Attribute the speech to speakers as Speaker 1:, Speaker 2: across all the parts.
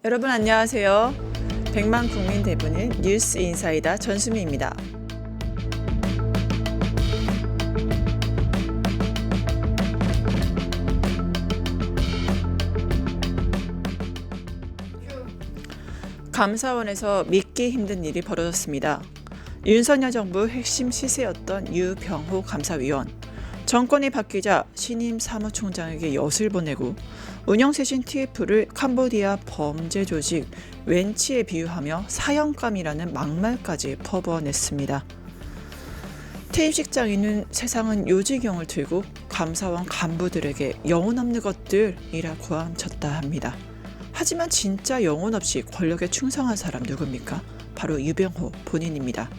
Speaker 1: 여러분 안녕하세요. 100만 국민 대변인 뉴스 인사이다 전수미입니다. 감사원에서 믿기 힘든 일이 벌어졌습니다. 윤석열 정부 핵심 시세였던 유병호 감사위원. 정권이 바뀌자 신임 사무총장에게 엿을 보내고 운영세신 TF를 캄보디아 범죄 조직 웬치에 비유하며 사형감이라는 막말까지 퍼부어냈습니다. 퇴임식장인은 세상은 요지경을 들고 감사원 간부들에게 영혼 없는 것들이라 고함쳤다 합니다. 하지만 진짜 영혼 없이 권력에 충성한 사람 누굽니까? 바로 유병호 본인입니다.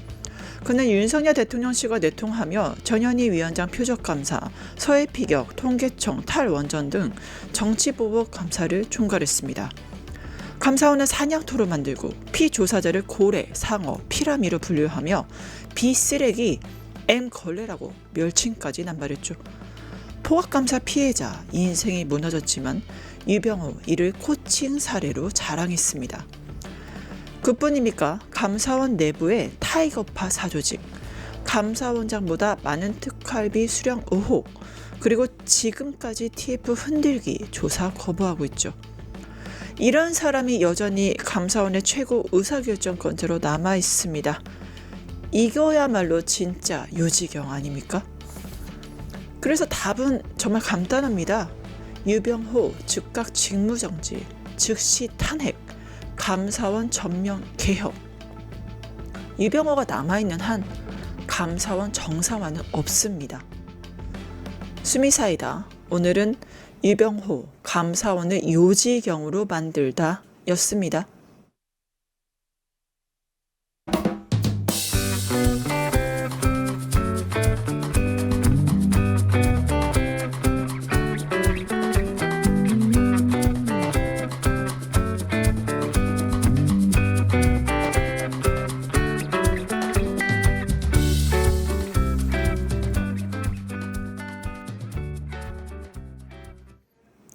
Speaker 1: 그는 윤석열 대통령실과 내통하며 전현희 위원장 표적감사, 서해피격, 통계청, 탈원전 등 정치보복 감사를 총괄했습니다. 감사원은 사냥토로 만들고 피조사자를 고래, 상어, 피라미로 분류하며 비쓰레기, M걸레라고 멸칭까지 남발했죠. 포악감사 피해자 인생이 무너졌지만 유병호 이를 코칭 사례로 자랑했습니다. 그뿐입니까? 감사원 내부에 타이거파 사조직, 감사원장보다 많은 특활비 수령 의혹, 그리고 지금까지 TF 흔들기 조사 거부하고 있죠. 이런 사람이 여전히 감사원의 최고 의사결정권자로 남아 있습니다. 이거야말로 진짜 요지경 아닙니까? 그래서 답은 정말 간단합니다. 유병호 즉각 직무정지, 즉시 탄핵, 감사원 전면 개혁. 유병호가 남아있는 한 감사원 정상화는 없습니다. 수미사이다. 오늘은 유병호 감사원을 요지경으로 만들다 였습니다.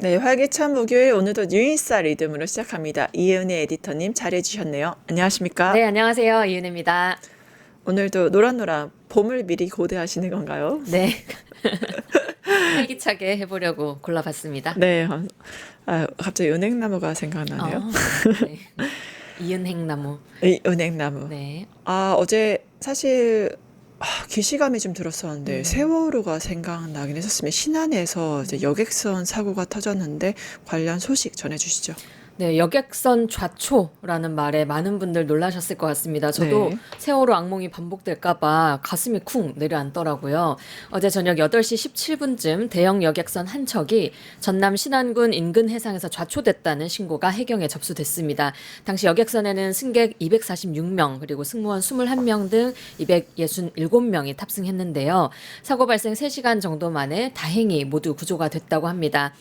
Speaker 1: 네, 활기찬 목요일 오늘도 뉴인사 리듬으로 시작합니다. 이은혜 에디터님 잘해주셨네요. 안녕하십니까?
Speaker 2: 네, 안녕하세요. 이은혜입니다.
Speaker 1: 오늘도 노란노란 봄을 미리 고대하시는 건가요?
Speaker 2: 네. 활기차게 해보려고 골라봤습니다.
Speaker 1: 네, 갑자기 은행나무가 생각나네요.
Speaker 2: 네. 이은행나무.
Speaker 1: 은행나무.
Speaker 2: 네.
Speaker 1: 어제 사실 기시감이 좀 들었었는데 세월호가 생각나긴 했었으면 신안에서 이제 여객선 사고가 터졌는데 관련 소식 전해주시죠.
Speaker 2: 네, 여객선 좌초라는 말에 많은 분들 놀라셨을 것 같습니다. 저도
Speaker 1: 네.
Speaker 2: 세월호 악몽이 반복될까봐 가슴이 쿵 내려앉더라고요. 어제 저녁 8시 17분쯤 대형 여객선 한 척이 전남 신안군 인근 해상에서 좌초됐다는 신고가 해경에 접수됐습니다. 당시 여객선에는 승객 246명 그리고 승무원 21명 등 267명이 탑승했는데요. 사고 발생 3시간 정도 만에 다행히 모두 구조가 됐다고 합니다.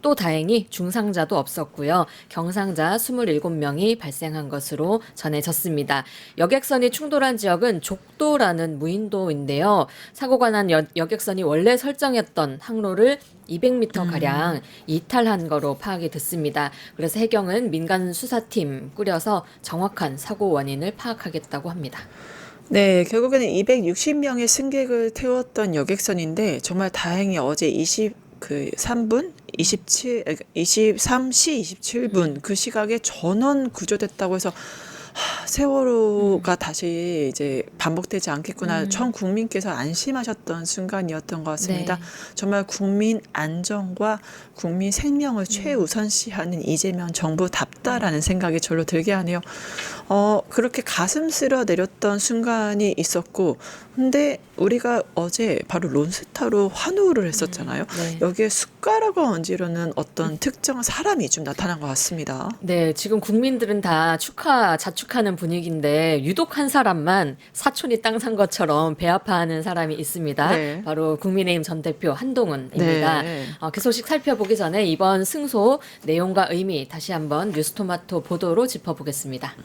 Speaker 2: 또 다행히 중상자도 없었고요. 경상자 27명이 발생한 것으로 전해졌습니다. 여객선이 충돌한 지역은 족도라는 무인도인데요. 사고가 난 여객선이 원래 설정했던 항로를 200m가량 이탈한 거로 파악이 됐습니다. 그래서 해경은 민간 수사팀 꾸려서 정확한 사고 원인을 파악하겠다고 합니다.
Speaker 1: 네, 결국에는 260명의 승객을 태웠던 여객선인데 정말 다행히 어제 23시 27분 그 시각에 전원 구조됐다고 해서 세월호가 다시 이제 반복되지 않겠구나. 전 국민께서 안심하셨던 순간이었던 것 같습니다.
Speaker 2: 네.
Speaker 1: 정말 국민 안전과 국민 생명을 최우선시하는 이재명 정부답다라는 생각이 절로 들게 하네요. 그렇게 가슴 쓸어 내렸던 순간이 있었고, 근데 우리가 어제 바로 론스타로 환호를 했었잖아요.
Speaker 2: 네.
Speaker 1: 여기에 숟가락을 얹으려는 어떤 특정한 사람이 좀 나타난 것 같습니다.
Speaker 2: 네, 지금 국민들은 다 자축하는 분위기인데 유독 한 사람만 사촌이 땅 산 것처럼 배아파하는 사람이 있습니다.
Speaker 1: 네.
Speaker 2: 바로 국민의힘 전 대표 한동훈입니다.
Speaker 1: 네.
Speaker 2: 그 소식 살펴보기 전에 이번 승소 내용과 의미 다시 한번 뉴스토마토 보도로 짚어보겠습니다.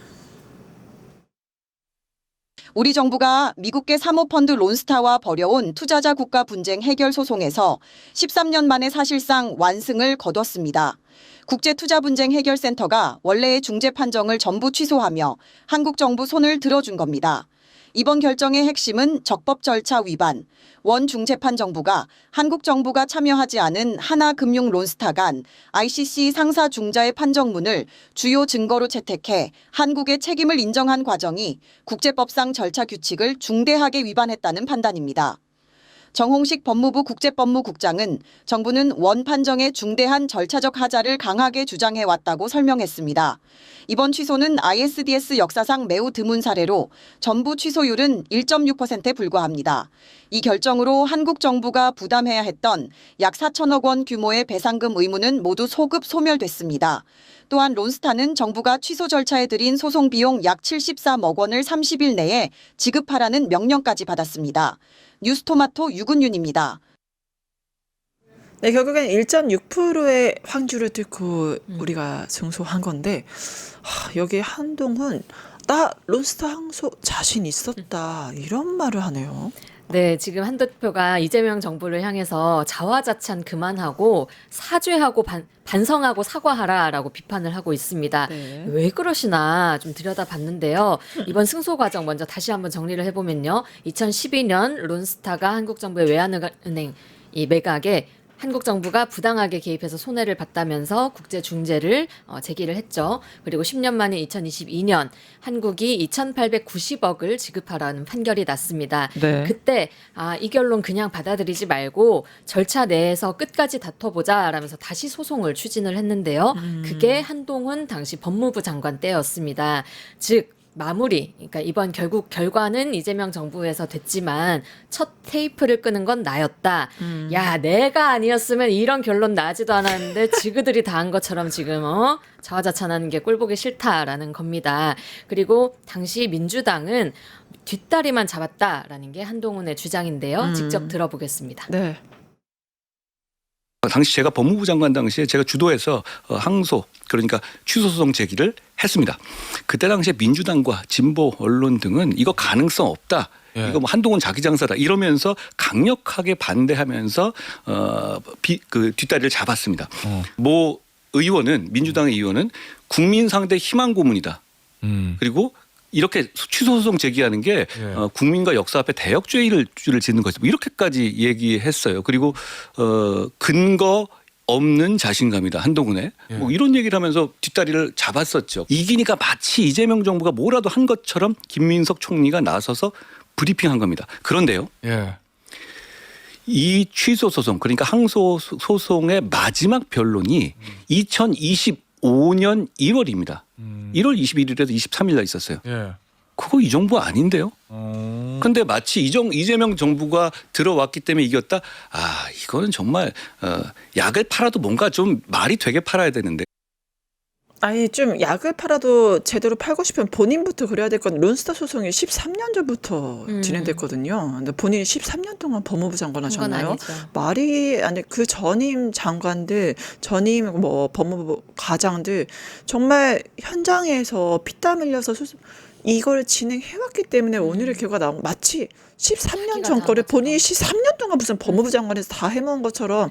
Speaker 3: 우리 정부가 미국계 사모펀드 론스타와 벌여온 투자자 국가 분쟁 해결 소송에서 13년 만에 사실상 완승을 거뒀습니다. 국제투자분쟁해결센터가 원래의 중재 판정을 전부 취소하며 한국 정부 손을 들어준 겁니다. 이번 결정의 핵심은 적법 절차 위반, 원중재판정부가 한국 정부가 참여하지 않은 하나금융론스타 간 ICC 상사 중자의 판정문을 주요 증거로 채택해 한국의 책임을 인정한 과정이 국제법상 절차 규칙을 중대하게 위반했다는 판단입니다. 정홍식 법무부 국제법무국장은 정부는 원 판정의 중대한 절차적 하자를 강하게 주장해왔다고 설명했습니다. 이번 취소는 ISDS 역사상 매우 드문 사례로 전부 취소율은 1.6%에 불과합니다. 이 결정으로 한국 정부가 부담해야 했던 약 4천억 원 규모의 배상금 의무는 모두 소급 소멸됐습니다. 또한 론스타는 정부가 취소 절차에 들인 소송 비용 약 73억 원을 30일 내에 지급하라는 명령까지 받았습니다. 뉴스토마토 유근윤입니다.
Speaker 1: 네, 결국엔 1.6%의 황주를 뚫고 우리가 승소한 건데 여기 한동훈 나 론스타 항소 자신 있었다 이런 말을 하네요.
Speaker 2: 네, 지금 한 대표가 이재명 정부를 향해서 자화자찬 그만하고 사죄하고 반성하고 사과하라라고 비판을 하고 있습니다.
Speaker 1: 네.
Speaker 2: 왜 그러시나 좀 들여다봤는데요. 이번 승소 과정 먼저 다시 한번 정리를 해보면요. 2012년 론스타가 한국 정부의 외환은행 이 매각에 한국 정부가 부당하게 개입해서 손해를 봤다면서 국제 중재를 제기를 했죠. 그리고 10년 만에 2022년 한국이 2,890억을 지급하라는 판결이 났습니다.
Speaker 1: 네.
Speaker 2: 그때 이 결론 그냥 받아들이지 말고 절차 내에서 끝까지 다퉈보자라면서 다시 소송을 추진을 했는데요. 그게 한동훈 당시 법무부 장관 때였습니다. 즉 마무리, 그러니까 이번 결국 결과는 이재명 정부에서 됐지만 첫 테이프를 끄는 건 나였다. 야, 내가 아니었으면 이런 결론 나지도 않았는데 지그들이 다 한 것처럼 지금 자화자찬하는 게 꼴보기 싫다라는 겁니다. 그리고 당시 민주당은 뒷다리만 잡았다라는 게 한동훈의 주장인데요. 직접 들어보겠습니다.
Speaker 1: 네.
Speaker 4: 당시 제가 법무부 장관 당시에 제가 주도해서 항소 그러니까 취소 소송 제기를 했습니다. 그때 당시에 민주당과 진보 언론 등은 이거 가능성 없다.
Speaker 5: 예.
Speaker 4: 이거 뭐 한동훈 자기 장사다 이러면서 강력하게 반대하면서 그 뒷다리를 잡았습니다. 모 의원은 민주당의 의원은 국민 상대 희망 고문이다. 그리고 이렇게 취소 소송 제기하는 게
Speaker 5: 예.
Speaker 4: 국민과 역사 앞에 대역죄를 짓는 거죠. 뭐 이렇게까지 얘기했어요. 그리고 근거 없는 자신감이다 한동훈의
Speaker 5: 예.
Speaker 4: 뭐 이런 얘기를 하면서 뒷다리를 잡았었죠. 이기니까 마치 이재명 정부가 뭐라도 한 것처럼 김민석 총리가 나서서 브리핑한 겁니다. 그런데요.
Speaker 5: 예.
Speaker 4: 이 취소 소송 그러니까 항소 소송의 마지막 변론이 2025년 1월입니다. 1월 21일에서 23일 날 있었어요.
Speaker 5: 예.
Speaker 4: 그거 이 정부 아닌데요? 근데 마치 이재명 정부가 들어왔기 때문에 이겼다? 이거는 정말 약을 팔아도 뭔가 좀 말이 되게 팔아야 되는데.
Speaker 1: 아니 좀 약을 팔아도 제대로 팔고 싶으면 본인부터 그래야 될 건 론스타 소송이 13년 전부터 진행됐거든요. 근데 본인이 13년 동안 법무부 장관
Speaker 2: 그건
Speaker 1: 하셨나요?
Speaker 2: 아니죠.
Speaker 1: 말이 아니 그 전임 장관들, 전임 뭐 법무부 과장들 정말 현장에서 피땀 흘려서 이걸 진행해왔기 때문에 오늘의 결과가 나온 마치 13년 전 거를 본인이 13년 동안 무슨 법무부 장관에서 다 해먹은 것처럼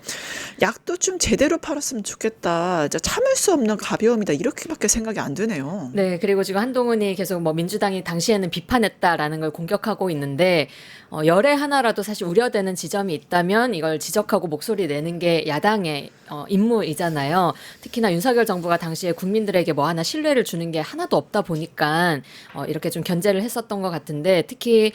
Speaker 1: 약도 좀 제대로 팔았으면 좋겠다. 진짜 참을 수 없는 가벼움이다. 이렇게밖에 생각이 안 드네요.
Speaker 2: 네, 그리고 지금 한동훈이 계속 뭐 민주당이 당시에는 비판했다라는 걸 공격하고 있는데 열에 하나라도 사실 우려되는 지점이 있다면 이걸 지적하고 목소리 내는 게 야당의 임무이잖아요. 특히나 윤석열 정부가 당시에 국민들에게 뭐 하나 신뢰를 주는 게 하나도 없다 보니까 이렇게 좀 견제를 했었던 것 같은데 특히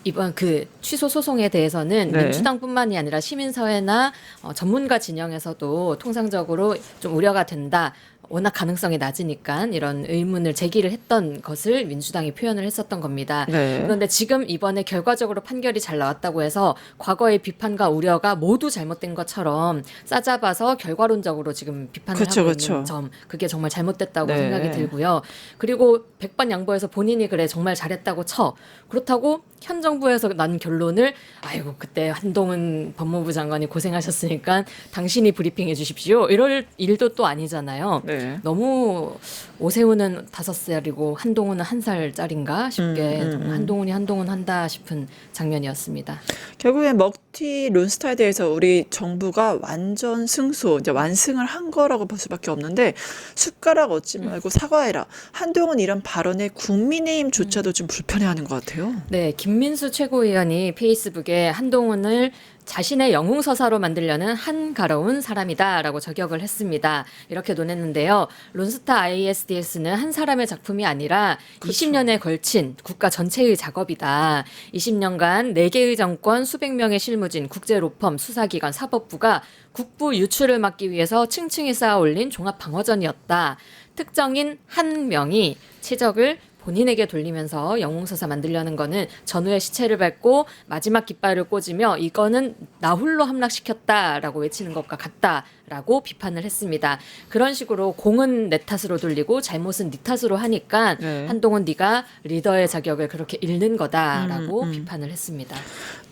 Speaker 2: 이번 그 취소 소송에 대해서는
Speaker 1: 네.
Speaker 2: 민주당뿐만이 아니라 시민사회나 전문가 진영에서도 통상적으로 좀 우려가 된다. 워낙 가능성이 낮으니까 이런 의문을 제기를 했던 것을 민주당이 표현을 했었던 겁니다.
Speaker 1: 네.
Speaker 2: 그런데 지금 이번에 결과적으로 판결이 잘 나왔다고 해서 과거의 비판과 우려가 모두 잘못된 것처럼 싸잡아서 결과론적으로 지금 비판을
Speaker 1: 그쵸,
Speaker 2: 하고
Speaker 1: 그쵸.
Speaker 2: 있는 점 그게 정말 잘못됐다고
Speaker 1: 네.
Speaker 2: 생각이 들고요. 그리고 백번 양보해서 본인이 그래 정말 잘했다고 쳐. 그렇다고 현 정부에서 난 결론을 아이고 그때 한동훈 법무부 장관이 고생하셨으니까 당신이 브리핑해 주십시오. 이럴 일도 또 아니잖아요.
Speaker 1: 네.
Speaker 2: 너무 오세훈은 5살이고 한동훈은 1살짜린가 싶게 정말 한동훈이 한동훈 한다 싶은 장면이었습니다.
Speaker 1: 결국엔 MT 론스타에 대해서 우리 정부가 완전 승소, 이제 완승을 한 거라고 볼 수밖에 없는데 숟가락 얻지 말고 사과해라. 한동훈 이런 발언에 국민의힘조차도 좀 불편해하는 것 같아요.
Speaker 2: 네, 김민수 최고위원이 페이스북에 한동훈을 자신의 영웅서사로 만들려는 한가로운 사람이다라고 저격을 했습니다. 이렇게 논했는데요. 론스타 ISDS는 한 사람의 작품이 아니라 20년에 걸친 국가 전체의 작업이다. 20년간 4개의 정권, 수백 명의 실무진, 국제로펌, 수사기관, 사법부가 국부 유출을 막기 위해서 층층이 쌓아 올린 종합방어전이었다. 특정인 한 명이 최적을 본인에게 돌리면서 영웅서사 만들려는 거는 전후의 시체를 밟고 마지막 깃발을 꽂으며 이거는 나 홀로 함락시켰다라고 외치는 것과 같다라고 비판을 했습니다. 그런 식으로 공은 내 탓으로 돌리고 잘못은 네 탓으로 하니까
Speaker 1: 네.
Speaker 2: 한동훈 네가 리더의 자격을 그렇게 잃는 거다라고 비판을 했습니다.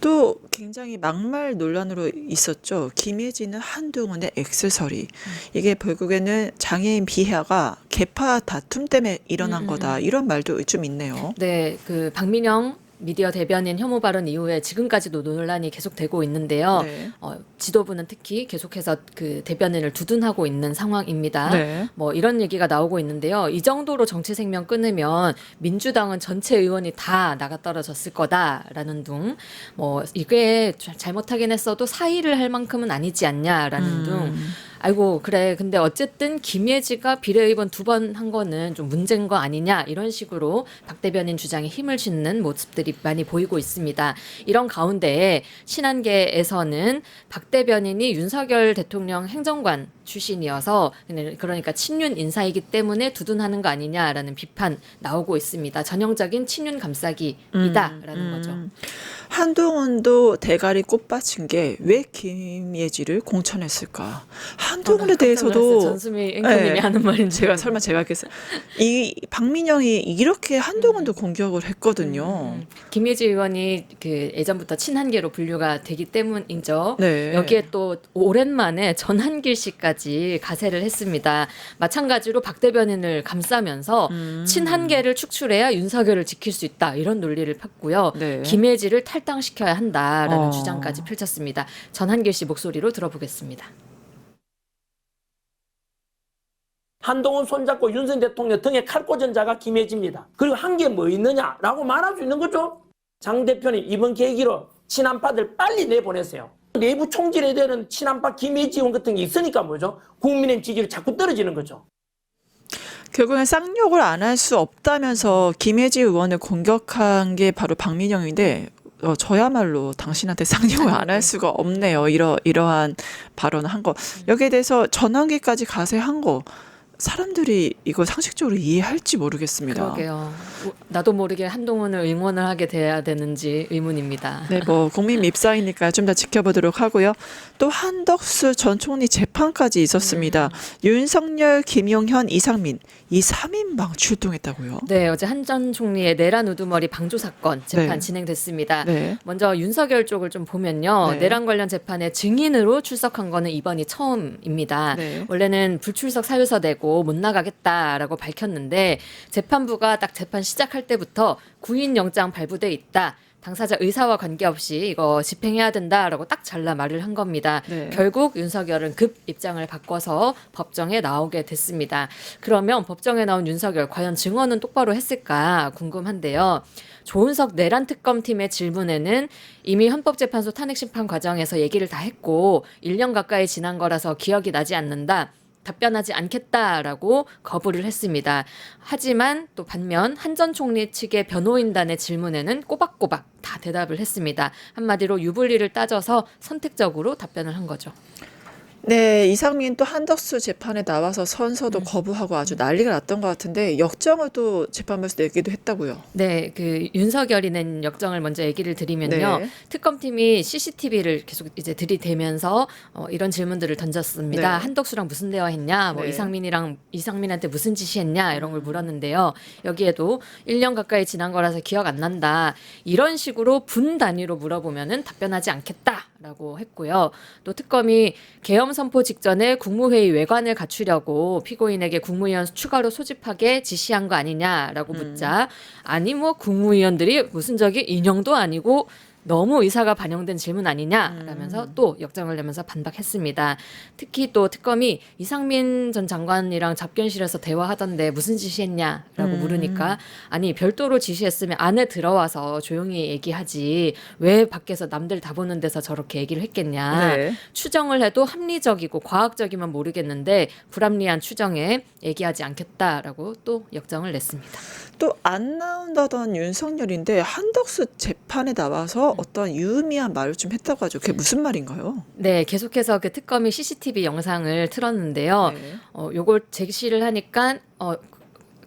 Speaker 1: 또 굉장히 막말 논란으로 있었죠. 김혜진은 한동훈의 액세서리. 이게 결국에는 장애인 비하가 계파 다툼 때문에 일어난 거다. 이런 말도 좀 있네요.
Speaker 2: 네, 그 박민영 미디어 대변인 혐오 발언 이후에 지금까지도 논란이 계속되고 있는데요.
Speaker 1: 네.
Speaker 2: 지도부는 특히 계속해서 그 대변인을 두둔하고 있는 상황입니다.
Speaker 1: 네.
Speaker 2: 뭐 이런 얘기가 나오고 있는데요. 이 정도로 정치 생명 끊으면 민주당은 전체 의원이 다 나가 떨어졌을 거다라는 둥. 뭐 이게 잘못하긴 했어도 사의를 할 만큼은 아니지 않냐라는 둥. 아이고 그래 근데 어쨌든 김예지가 비례의원 2번 한 거는 좀 문제인 거 아니냐 이런 식으로 박 대변인 주장에 힘을 싣는 모습들이 많이 보이고 있습니다. 이런 가운데 친한계에서는 박 대변인이 윤석열 대통령 행정관 출신이어서 그러니까 친윤 인사이기 때문에 두둔하는 거 아니냐라는 비판 나오고 있습니다. 전형적인 친윤 감싸기이다라는 거죠.
Speaker 1: 한동훈도 대가리 꽃받친 게 왜 김예지를 공천했을까? 한동훈에 대해서도
Speaker 2: 전수미 앵커님이
Speaker 1: 네.
Speaker 2: 하는 말인지
Speaker 1: 제가 했겠어요. 이 박민영이 이렇게 한동훈도 공격을 했거든요.
Speaker 2: 김예지 의원이 그 예전부터 친한계로 분류가 되기 때문이죠.
Speaker 1: 네.
Speaker 2: 여기에 또 오랜만에 전한길 씨까지 가세를 했습니다. 마찬가지로 박 대변인을 감싸면서 친한계를 축출해야 윤석열을 지킬 수 있다 이런 논리를 폈고요.
Speaker 1: 네.
Speaker 2: 김예지를 탈당시켜야 한다라는
Speaker 1: 어.
Speaker 2: 주장까지 펼쳤습니다. 전한길 씨 목소리로 들어보겠습니다.
Speaker 5: 한동훈 손잡고 윤석열 대통령 등에 칼 꽂은 자가 김혜지입니다. 그리고 한 게 뭐 있느냐라고 말할 수 있는 거죠. 장 대표님 이번 계기로 친한파들 빨리 내보내세요. 내부 총질에 되는 친한파 김혜지 의원 같은 게 있으니까 뭐죠? 국민의힘 지지율이 자꾸 떨어지는 거죠.
Speaker 1: 결국엔 쌍욕을 안 할 수 없다면서 김혜지 의원을 공격한 게 바로 박민영인데 저야말로 당신한테 쌍욕을 안 할 수가 없네요. 이러한 발언을 한 거. 여기에 대해서 전환기까지 가세한 거. 사람들이 이거 상식적으로 이해할지 모르겠습니다.
Speaker 2: 그러게요. 나도 모르게 한동훈을 응원을 하게 돼야 되는지 의문입니다.
Speaker 1: 네, 뭐 국민 밉사이니까 좀 더 지켜보도록 하고요. 또 한덕수 전 총리 재판까지 있었습니다. 윤석열, 김용현, 이상민 이 3인방 출동했다고요?
Speaker 2: 네, 어제 한 전 총리의 내란 우두머리 방조 사건 재판
Speaker 1: 네.
Speaker 2: 진행됐습니다.
Speaker 1: 네.
Speaker 2: 먼저 윤석열 쪽을 좀 보면요.
Speaker 1: 네.
Speaker 2: 내란 관련 재판에 증인으로 출석한 거는 이번이 처음입니다.
Speaker 1: 네.
Speaker 2: 원래는 불출석 사유서 내고 못 나가겠다라고 밝혔는데 재판부가 딱 재판 시작할 때부터 구인 영장 발부돼 있다. 당사자 의사와 관계없이 이거 집행해야 된다라고 딱 잘라 말을 한 겁니다.
Speaker 1: 네.
Speaker 2: 결국 윤석열은 급 입장을 바꿔서 법정에 나오게 됐습니다. 그러면 법정에 나온 윤석열 과연 증언은 똑바로 했을까 궁금한데요. 조은석 내란 특검팀의 질문에는 이미 헌법재판소 탄핵심판 과정에서 얘기를 다 했고 1년 가까이 지난 거라서 기억이 나지 않는다. 답변하지 않겠다라고 거부를 했습니다. 하지만 또 반면 한 전 총리 측의 변호인단의 질문에는 꼬박꼬박 다 대답을 했습니다. 한마디로 유불리를 따져서 선택적으로 답변을 한 거죠.
Speaker 1: 네, 이상민 또 한덕수 재판에 나와서 선서도 거부하고 아주 난리가 났던 것 같은데 역정을 또 재판부에서 내기도 했다고요.
Speaker 2: 네, 그 윤석열이 낸 역정을 먼저 얘기를 드리면요.
Speaker 1: 네.
Speaker 2: 특검팀이 CCTV를 계속 이제 들이대면서 이런 질문들을 던졌습니다.
Speaker 1: 네.
Speaker 2: 한덕수랑 무슨 대화했냐, 뭐
Speaker 1: 네.
Speaker 2: 이상민한테 무슨 짓이했냐 이런 걸 물었는데요. 여기에도 1년 가까이 지난 거라서 기억 안 난다. 이런 식으로 분 단위로 물어보면은 답변하지 않겠다라고 했고요. 또 특검이 계엄 선포 직전에 국무회의 외관을 갖추려고 피고인에게 국무위원 추가로 소집하게 지시한 거 아니냐라고 묻자 아니 뭐 국무위원들이 무슨 저기 인형도 아니고 너무 의사가 반영된 질문 아니냐라면서 또 역정을 내면서 반박했습니다. 특히 또 특검이 이상민 전 장관이랑 접견실에서 대화하던데 무슨 지시했냐라고 물으니까 아니 별도로 지시했으면 안에 들어와서 조용히 얘기하지 왜 밖에서 남들 다 보는 데서 저렇게 얘기를 했겠냐.
Speaker 1: 네.
Speaker 2: 추정을 해도 합리적이고 과학적이면 모르겠는데 불합리한 추정에 얘기하지 않겠다라고 또 역정을 냈습니다.
Speaker 1: 또 안 나온다던 윤석열인데 한덕수 재판에 나와서 어떤 유의미한 말을 좀 했다고 하죠. 그게 무슨 말인가요?
Speaker 2: 네, 계속해서 그 특검이 CCTV 영상을 틀었는데요.
Speaker 1: 네.
Speaker 2: 요걸 제시를 하니까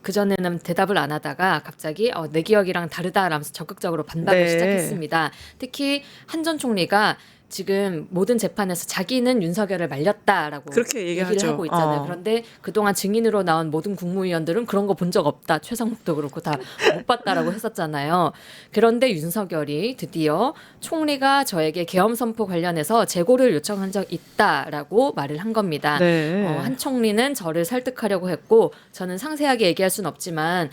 Speaker 2: 그전에는 대답을 안 하다가 갑자기 내 기억이랑 다르다라면서 적극적으로 반박을
Speaker 1: 네.
Speaker 2: 시작했습니다. 특히 한 전 총리가 지금 모든 재판에서 자기는 윤석열을 말렸다라고
Speaker 1: 그렇게
Speaker 2: 얘기를
Speaker 1: 얘기하죠.
Speaker 2: 하고 있잖아요. 그런데 그동안 증인으로 나온 모든 국무위원들은 그런 거 본 적 없다. 최상목도 그렇고 다 못 봤다라고 했었잖아요. 그런데 윤석열이 드디어 총리가 저에게 계엄 선포 관련해서 재고를 요청한 적 있다라고 말을 한 겁니다.
Speaker 1: 네.
Speaker 2: 한 총리는 저를 설득하려고 했고 저는 상세하게 얘기할 수는 없지만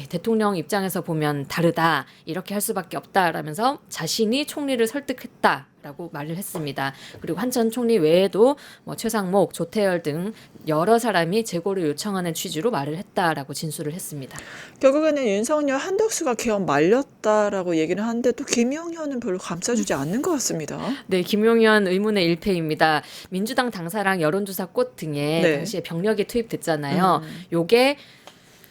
Speaker 2: 대통령 입장에서 보면 다르다. 이렇게 할 수밖에 없다라면서 자신이 총리를 설득했다라고 말을 했습니다. 그리고 한 전 총리 외에도 최상목, 조태열 등 여러 사람이 재고를 요청하는 취지로 말을 했다라고 진술을 했습니다.
Speaker 1: 결국에는 윤석열 한덕수가 계엄 말렸다라고 얘기를 하는데 또 김용현은 별로 감싸주지 않는 것 같습니다.
Speaker 2: 네, 김용현 의문의 일패입니다. 민주당 당사랑 여론조사 꽃 등에
Speaker 1: 네.
Speaker 2: 당시에 병력이 투입됐잖아요. 요게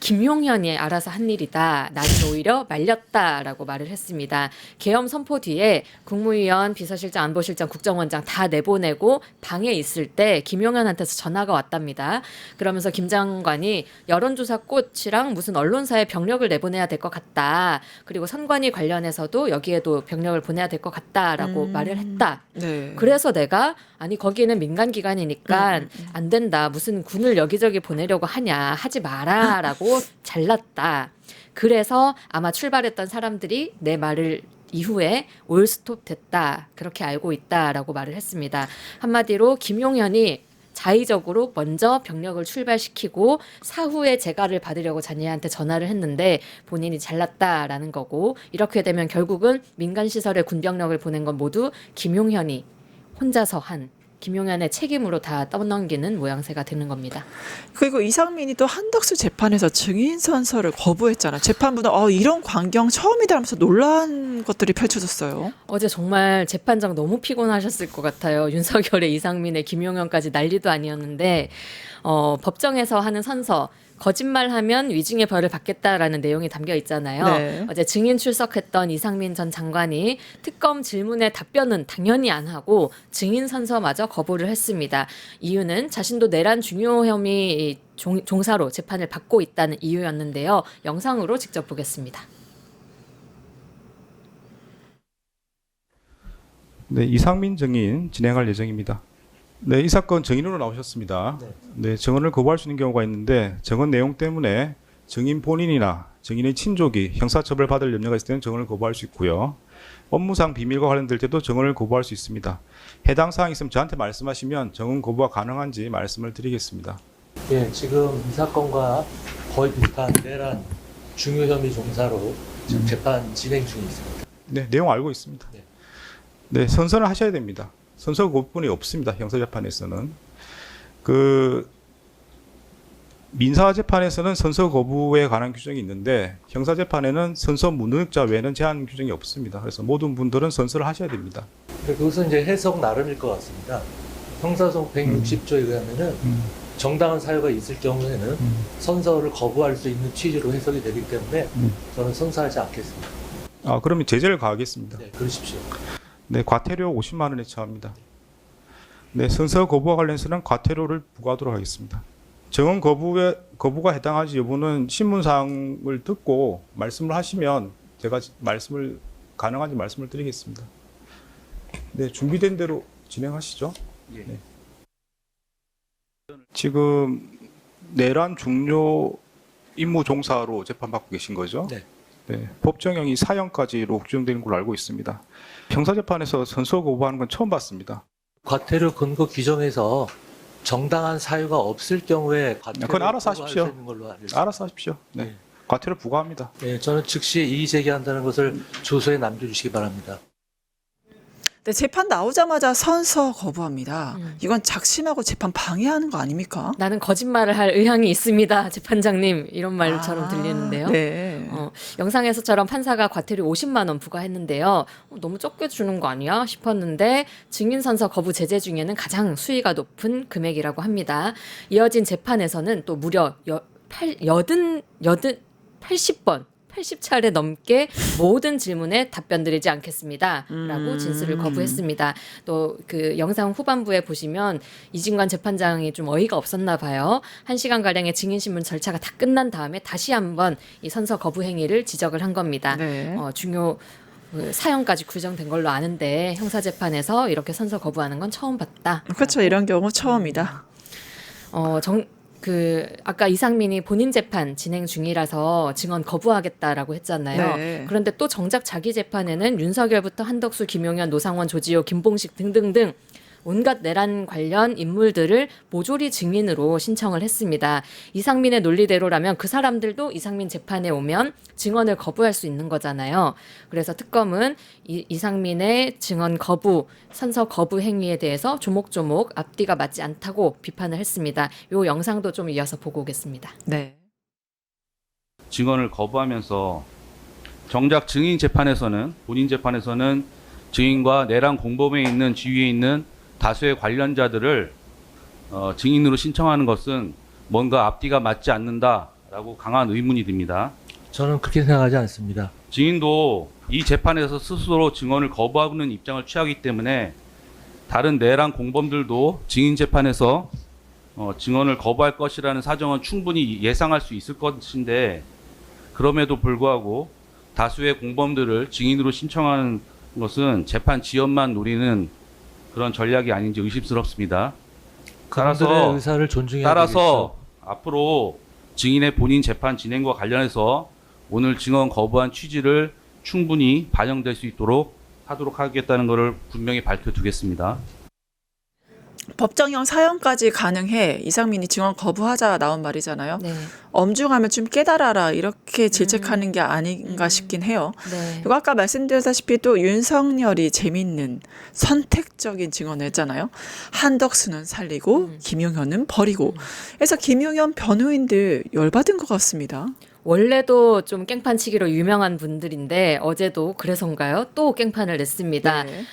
Speaker 2: 김용현이 알아서 한 일이다. 나는 오히려 말렸다라고 말을 했습니다. 계엄 선포 뒤에 국무위원, 비서실장, 안보실장, 국정원장 다 내보내고 방에 있을 때 김용현한테서 전화가 왔답니다. 그러면서 김 장관이 여론조사 꽃이랑 무슨 언론사에 병력을 내보내야 될 것 같다. 그리고 선관위 관련해서도 여기에도 병력을 보내야 될 것 같다라고 말을 했다.
Speaker 1: 네.
Speaker 2: 그래서 내가 아니 거기는 민간기관이니까 안 된다. 무슨 군을 여기저기 보내려고 하냐. 하지 마라라고 잘랐다. 그래서 아마 출발했던 사람들이 내 말을 이후에 올스톱 됐다. 그렇게 알고 있다라고 말을 했습니다. 한마디로 김용현이 자의적으로 먼저 병력을 출발시키고 사후에 재가를 받으려고 자녀한테 전화를 했는데 본인이 잘났다라는 거고 이렇게 되면 결국은 민간시설에 군병력을 보낸 건 모두 김용현이 혼자서 한 김용현의 책임으로 다 떠넘기는 모양새가 되는 겁니다.
Speaker 1: 그리고 이상민이 또 한덕수 재판에서 증인 선서를 거부했잖아. 재판부는 이런 광경 처음이다 하면서 놀란 것들이 펼쳐졌어요.
Speaker 2: 어제 정말 재판장 너무 피곤하셨을 것 같아요. 윤석열의 이상민의 김용현까지 난리도 아니었는데 법정에서 하는 선서 거짓말하면 위증의 벌을 받겠다라는 내용이 담겨 있잖아요.
Speaker 1: 네.
Speaker 2: 어제 증인 출석했던 이상민 전 장관이 특검 질문에 답변은 당연히 안 하고 증인 선서마저 거부를 했습니다. 이유는 자신도 내란 중요 혐의 종사로 재판을 받고 있다는 이유였는데요. 영상으로 직접 보겠습니다.
Speaker 6: 네, 이상민 증인 진행할 예정입니다. 네, 이 사건 증인으로 나오셨습니다. 네, 증언을 거부할 수 있는 경우가 있는데 증언 내용 때문에 증인 본인이나 증인의 친족이 형사처벌 받을 염려가 있을 때는 증언을 거부할 수 있고요. 업무상 비밀과 관련될 때도 증언을 거부할 수 있습니다. 해당 사항이 있으면 저한테 말씀하시면 증언 거부가 가능한지 말씀을 드리겠습니다.
Speaker 7: 예, 지금 이 사건과 거의 비슷한 내란 중요 혐의 종사로 지금 재판 진행 중에 있습니다.
Speaker 6: 네, 내용 알고 있습니다.
Speaker 7: 네.
Speaker 6: 네, 선서는 하셔야 됩니다. 선서 거부권이 없습니다. 형사재판에서는. 민사재판에서는 선서 거부에 관한 규정이 있는데 형사재판에는 선서 무능력자 외에는 제한 규정이 없습니다. 그래서 모든 분들은 선서를 하셔야 됩니다.
Speaker 7: 그것은 이제 해석 나름일 것 같습니다. 형사소송 160조에 의하면은 정당한 사유가 있을 경우에는 선서를 거부할 수 있는 취지로 해석이 되기 때문에 저는 선서하지 않겠습니다.
Speaker 6: 그러면 제재를 가하겠습니다.
Speaker 7: 네, 그러십시오.
Speaker 6: 네, 과태료 50만 원에 처합니다. 네, 선서 거부와 관련해서는 과태료를 부과하도록 하겠습니다. 증언 거부가 해당하지 여부는 신문사항을 듣고 말씀을 하시면 제가 가능한지 말씀을 드리겠습니다. 네, 준비된 대로 진행하시죠.
Speaker 7: 예.
Speaker 6: 네. 지금 내란 중요 임무 종사로 재판받고 계신 거죠?
Speaker 7: 네.
Speaker 6: 네, 법정형이 4형까지로 규정되는 걸로 알고 있습니다. 형사재판에서 선서 거부하는 건 처음 봤습니다.
Speaker 7: 과태료 근거 규정에서 정당한 사유가 없을 경우에 과태료
Speaker 6: 그건 알아서
Speaker 7: 부과할
Speaker 6: 하십시오.
Speaker 7: 수 있는 걸로 알고 있습니다.
Speaker 6: 알아서 하십시오. 네,
Speaker 7: 네.
Speaker 6: 과태료 부과합니다.
Speaker 7: 네, 저는 즉시 이의 제기한다는 것을 주소에 남겨주시기 바랍니다.
Speaker 1: 근데 재판 나오자마자 선서 거부합니다. 이건 작심하고 재판 방해하는 거 아닙니까?
Speaker 2: 나는 거짓말을 할 의향이 있습니다, 재판장님. 이런 말처럼 들리는데요.
Speaker 1: 네.
Speaker 2: 영상에서처럼 판사가 과태료 50만 원 부과했는데요. 너무 적게 주는 거 아니야 싶었는데 증인 선서 거부 제재 중에는 가장 수위가 높은 금액이라고 합니다. 이어진 재판에서는 또 무려 80차례 넘게 모든 질문에 답변 드리지 않겠습니다. 라고 진술을 거부했습니다. 또 그 영상 후반부에 보시면 이진관 재판장이 좀 어이가 없었나 봐요. 1시간가량의 증인신문 절차가 다 끝난 다음에 다시 한번 이 선서 거부 행위를 지적을 한 겁니다.
Speaker 1: 네.
Speaker 2: 중요 사형까지 규정된 걸로 아는데 형사재판에서 이렇게 선서 거부하는 건 처음 봤다.
Speaker 1: 그렇죠. 이런 경우 처음이다.
Speaker 2: 아까 이상민이 본인 재판 진행 중이라서 증언 거부하겠다라고 했잖아요.
Speaker 1: 네.
Speaker 2: 그런데 또 정작 자기 재판에는 윤석열부터 한덕수, 김용현, 노상원, 조지호, 김봉식 등등등 온갖 내란 관련 인물들을 모조리 증인으로 신청을 했습니다. 이상민의 논리대로라면 그 사람들도 이상민 재판에 오면 증언을 거부할 수 있는 거잖아요. 그래서 특검은 이상민의 증언 거부, 선서 거부 행위에 대해서 조목조목 앞뒤가 맞지 않다고 비판을 했습니다. 이 영상도 좀 이어서 보고 오겠습니다.
Speaker 1: 네.
Speaker 8: 증언을 거부하면서 정작 증인 재판에서는 본인 재판에서는 증인과 내란 공범에 있는 지위에 있는 다수의 관련자들을 증인으로 신청하는 것은 뭔가 앞뒤가 맞지 않는다라고 강한 의문이 듭니다.
Speaker 7: 저는 그렇게 생각하지 않습니다.
Speaker 8: 증인도 이 재판에서 스스로 증언을 거부하는 입장을 취하기 때문에 다른 내란 공범들도 증인 재판에서 증언을 거부할 것이라는 사정은 충분히 예상할 수 있을 것인데 그럼에도 불구하고 다수의 공범들을 증인으로 신청하는 것은 재판 지연만 노리는 그런 전략이 아닌지 의심스럽습니다.
Speaker 7: 그들의 의사를 존중해야
Speaker 8: 따라서 앞으로 증인의 본인 재판 진행과 관련해서 오늘 증언 거부한 취지를 충분히 반영될 수 있도록 하도록 하겠다는 것을 분명히 밝혀두겠습니다.
Speaker 1: 법정형 사형까지 가능해. 이상민이 증언 거부하자 나온 말이잖아요.
Speaker 2: 네.
Speaker 1: 엄중하면 좀 깨달아라 이렇게 질책하는 게 아닌가 싶긴 해요.
Speaker 2: 네.
Speaker 1: 그리고 아까 말씀드렸다시피 또 윤석열이 재밌는 선택적인 증언을 했잖아요. 한덕수는 살리고 김용현은 버리고. 그래서 김용현 변호인들 열받은 것 같습니다.
Speaker 2: 원래도 좀 깽판치기로 유명한 분들인데 어제도 그래서인가요? 또 깽판을 냈습니다.
Speaker 1: 네.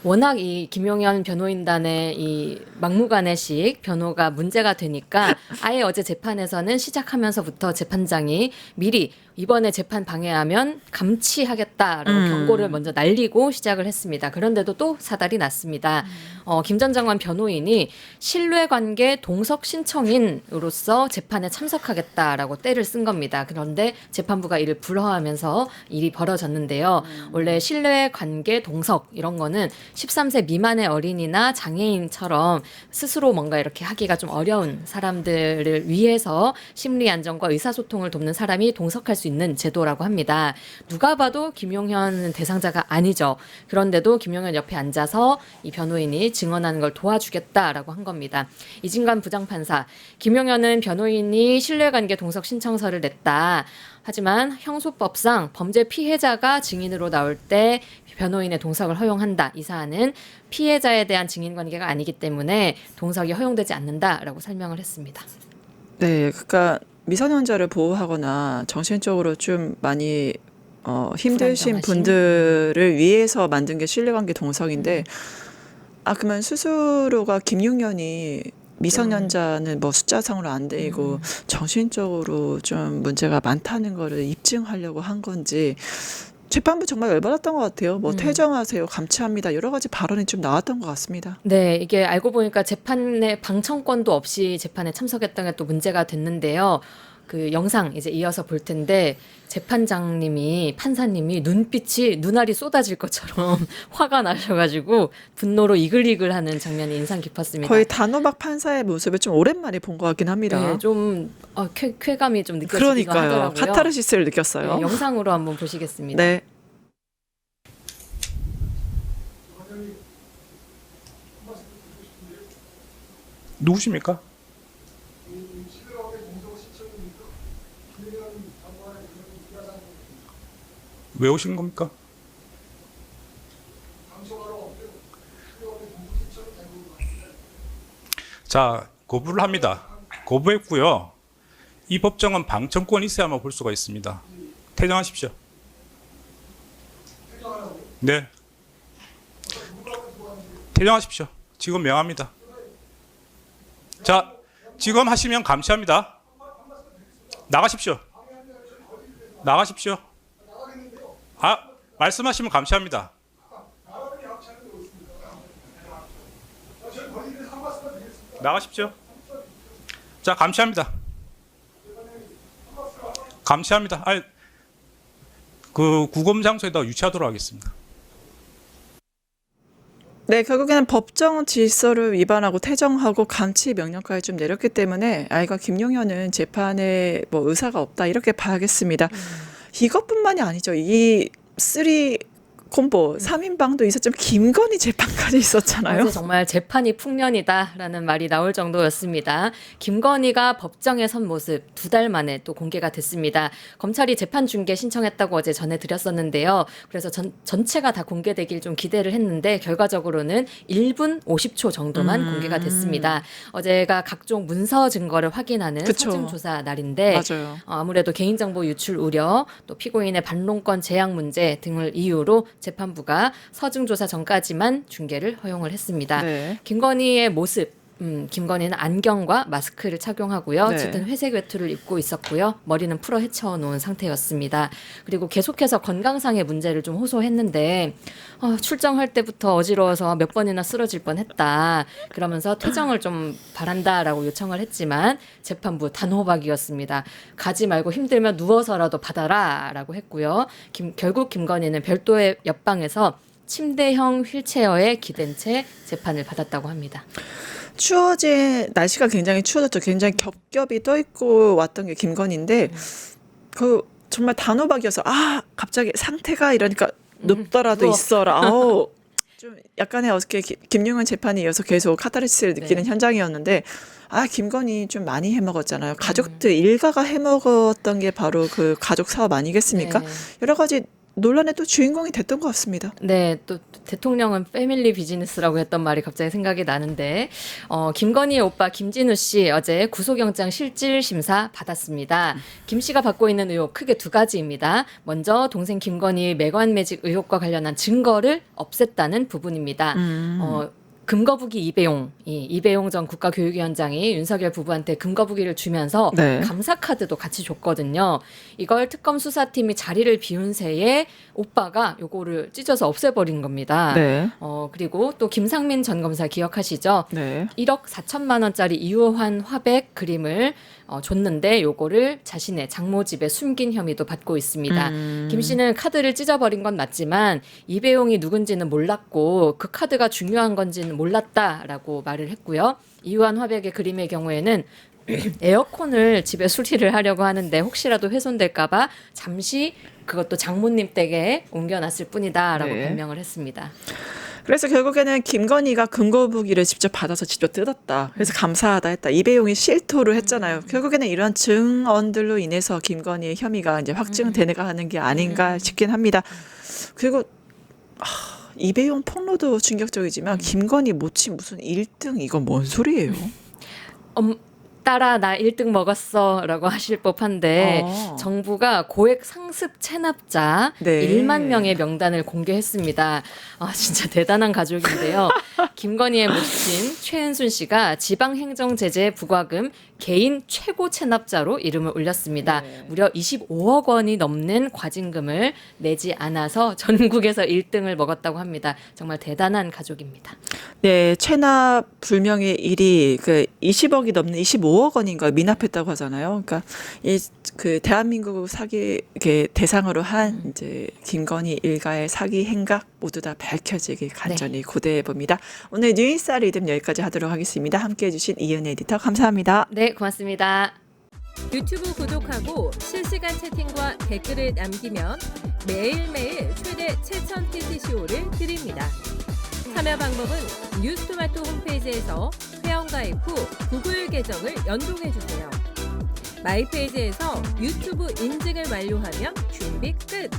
Speaker 2: 워낙 이 김용현 변호인단의 이 막무가내식 변호가 문제가 되니까 아예 어제 재판에서는 시작하면서부터 재판장이 미리 이번에 재판 방해하면 감치하겠다라고 경고를 먼저 날리고 시작을 했습니다. 그런데도 또 사달이 났습니다. 김 전 장관 변호인이 신뢰관계 동석 신청인으로서 재판에 참석하겠다라고 떼를 쓴 겁니다. 그런데 재판부가 이를 불허하면서 일이 벌어졌는데요. 원래 신뢰관계 동석 이런 거는 13세 미만의 어린이나 장애인처럼 스스로 뭔가 이렇게 하기가 좀 어려운 사람들을 위해서 심리 안정과 의사소통을 돕는 사람이 동석할 수 있는 제도라고 합니다. 누가 봐도 김용현 대상자가 아니죠. 그런데도 김용현 옆에 앉아서 이 변호인이 증언하는 걸 도와주겠다라고 한 겁니다. 이진관 부장판사, 김용현은 변호인이 신뢰관계 동석 신청서를 냈다. 하지만 형소법상 범죄 피해자가 증인으로 나올 때 변호인의 동석을 허용한다. 이 사안은 피해자에 대한 증인관계가 아니기 때문에 동석이 허용되지 않는다라고 설명을 했습니다.
Speaker 1: 네, 그러니까 미성년자를 보호하거나 정신적으로 좀 많이 힘드신
Speaker 2: 불안정하신?
Speaker 1: 분들을 위해서 만든 게 신뢰관계 동석인데 그러면 스스로가 김용현이 미성년자는 뭐 숫자상으로 안 되고 정신적으로 좀 문제가 많다는 거를 입증하려고 한 건지 재판부 정말 열받았던 것 같아요. 뭐 퇴정하세요, 감치합니다. 여러 가지 발언이 좀 나왔던 것 같습니다.
Speaker 2: 네, 이게 알고 보니까 재판에 방청권도 없이 재판에 참석했던 게 또 문제가 됐는데요. 그 영상 이제 이어서 볼 텐데 재판장님이 판사님이 눈알이 쏟아질 것처럼 화가 나셔가지고 분노로 이글이글하는 장면이 인상 깊었습니다.
Speaker 1: 거의 단호박 판사의 모습을 좀 오랜만에 본 것 같긴 합니다.
Speaker 2: 네, 좀 쾌감이 좀 느껴지기도
Speaker 1: 그러니까요.
Speaker 2: 하더라고요.
Speaker 1: 카타르시스를 느꼈어요.
Speaker 2: 네, 영상으로 한번 보시겠습니다.
Speaker 1: 네.
Speaker 6: 누구십니까? 왜 오신 겁니까? 자, 거부를 합니다. 거부했고요. 이 법정은 방청권이 있어야만 볼 수가 있습니다. 퇴정하십시오. 네. 퇴정하십시오. 지금 명합니다. 자, 지금 하시면 감시합니다. 나가십시오. 나가십시오. 아, 말씀하시면 감시합니다. 나가십시오. 자, 감시합니다. 감시합니다. 아, 그 구검 장소에다 유치하도록 하겠습니다.
Speaker 1: 네, 결국에는 법정 질서를 위반하고 퇴정하고 감치 명령까지 좀 내렸기 때문에 이거 김용현은 재판에 뭐 의사가 없다 이렇게 봐야겠습니다. 이것뿐만이 아니죠. 이 쓰리 콤보 3인방도 있었지만 김건희 재판까지 있었잖아요.
Speaker 2: 어제 정말 재판이 풍년이다라는 말이 나올 정도였습니다. 김건희가 법정에 선 모습 2달 만에 또 공개가 됐습니다. 검찰이 재판 중계 신청했다고 어제 전해드렸었는데요. 그래서 전체가 다 공개되길 좀 기대를 했는데 결과적으로는 1분 50초 정도만 공개가 됐습니다. 어제가 각종 문서 증거를 확인하는
Speaker 1: 그쵸.
Speaker 2: 서증 조사 날인데
Speaker 1: 맞아요.
Speaker 2: 아무래도 개인정보 유출 우려, 또 피고인의 반론권 제약 문제 등을 이유로 재판부가 서증 조사 전까지만 중계를 허용을 했습니다.
Speaker 1: 네.
Speaker 2: 김건희의 모습, 김건희는 안경과 마스크를 착용하고요.
Speaker 1: 네.
Speaker 2: 짙은 회색 외투를 입고 있었고요. 머리는 풀어 헤쳐 놓은 상태였습니다. 그리고 계속해서 건강상의 문제를 좀 호소했는데 출정할 때부터 어지러워서 몇 번이나 쓰러질 뻔했다. 그러면서 퇴정을 좀 바란다라고 요청을 했지만 재판부 단호박이었습니다. 가지 말고 힘들면 누워서라도 받아라라고 했고요. 결국 김건희는 별도의 옆방에서 침대형 휠체어에 기댄 채 재판을 받았다고 합니다.
Speaker 1: 날씨가 굉장히 추워졌죠. 굉장히 겹겹이 떠 있고 왔던 게 김건희인데 그 정말 단호박이어서 갑자기 상태가 이러니까 눕더라도
Speaker 2: 누워.
Speaker 1: 있어라. 좀 약간의 어저께 김용현 재판에 이어서 계속 카타르시스를 느끼는
Speaker 2: 네.
Speaker 1: 현장이었는데 김건희 좀 많이 해먹었잖아요. 가족들 일가가 해먹었던 게 바로 그 가족 사업 아니겠습니까?
Speaker 2: 네.
Speaker 1: 여러 가지 논란의 또 주인공이 됐던 것 같습니다.
Speaker 2: 네, 또 대통령은 패밀리 비즈니스라고 했던 말이 갑자기 생각이 나는데 김건희의 오빠 김진우 씨 어제 구속영장 실질 심사 받았습니다. 김 씨가 받고 있는 의혹 크게 2가지입니다. 먼저 동생 김건희 매관 매직 의혹과 관련한 증거를 없앴다는 부분입니다. 금거북이 이배용 전 국가교육위원장이 윤석열 부부한테 금거북이를 주면서
Speaker 1: 네.
Speaker 2: 감사카드도 같이 줬거든요. 이걸 특검 수사팀이 자리를 비운 새에 오빠가 요거를 찢어서 없애버린 겁니다.
Speaker 1: 네.
Speaker 2: 그리고 또 김상민 전 검사 기억하시죠?
Speaker 1: 네.
Speaker 2: 1억 4천만 원짜리 이호환 화백 그림을 줬는데 요거를 자신의 장모 집에 숨긴 혐의도 받고 있습니다. 김 씨는 카드를 찢어버린 건 맞지만 이배용이 누군지는 몰랐고 그 카드가 중요한 건지는 몰랐다라고 말을 했고요. 이호환 화백의 그림의 경우에는 에어컨을 집에 수리를 하려고 하는데 혹시라도 훼손될까 봐 잠시 그것도 장모님 댁에 옮겨놨을 뿐이다라고
Speaker 1: 네.
Speaker 2: 변명을 했습니다.
Speaker 1: 그래서 결국에는 김건희가 금거북이를 직접 받아서 직접 뜯었다. 그래서 감사하다 했다. 이배용이 실토를 했잖아요. 결국에는 이런 증언들로 인해서 김건희의 혐의가 이제 확증되는 하는 게 아닌가 싶긴 합니다. 그리고 이배용 폭로도 충격적이지만 김건희 모치 무슨 1등 이건 뭔 소리예요?
Speaker 2: 딸아 나 1등 먹었어 라고 하실 법한데
Speaker 1: 아.
Speaker 2: 정부가 고액 상습 체납자
Speaker 1: 네.
Speaker 2: 1만 명의 명단을 공개했습니다. 진짜 대단한 가족인데요. 김건희의 모친 최은순 씨가 지방행정제재 부과금 개인 최고 체납자로 이름을 올렸습니다.
Speaker 1: 네.
Speaker 2: 무려 25억 원이 넘는 과징금을 내지 않아서 전국에서 1등을 먹었다고 합니다. 정말 대단한 가족입니다.
Speaker 1: 네, 체납 불명의 일이 그 20억이 넘는 25억 원인가 미납했다고 하잖아요. 그러니까 그 대한민국 사기 이렇게 대상으로 한 이제 김건희 일가의 사기 행각 모두 다 밝혀지길 간절히 고대해 봅니다. 오늘 뉴인사 리듬 여기까지 하도록 하겠습니다. 함께해 주신 이은혜 에디터 감사합니다.
Speaker 2: 네, 고맙습니다.
Speaker 9: 유튜브 구독하고 실시간 채팅과 댓글을 남기면 매일매일 최대 7,000TCCO를 드립니다. 참여 방법은 뉴스토마토 홈페이지에서 회원가입 후 구글 계정을 연동해주세요. 마이페이지에서 유튜브 인증을 완료하면 준비 끝!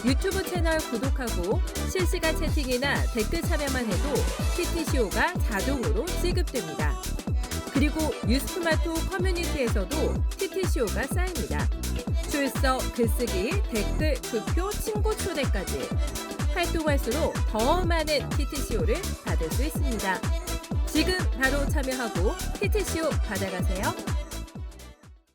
Speaker 9: 유튜브 채널 구독하고 실시간 채팅이나 댓글 참여만 해도 TTCO가 자동으로 지급됩니다. 그리고 뉴스토마토 커뮤니티에서도 TTCO가 쌓입니다. 출석, 글쓰기, 댓글, 투표, 친구 초대까지. 활동할수록 더 많은 TTCO를 받을 수 있습니다. 지금 바로 참여하고 TTCO 받아가세요.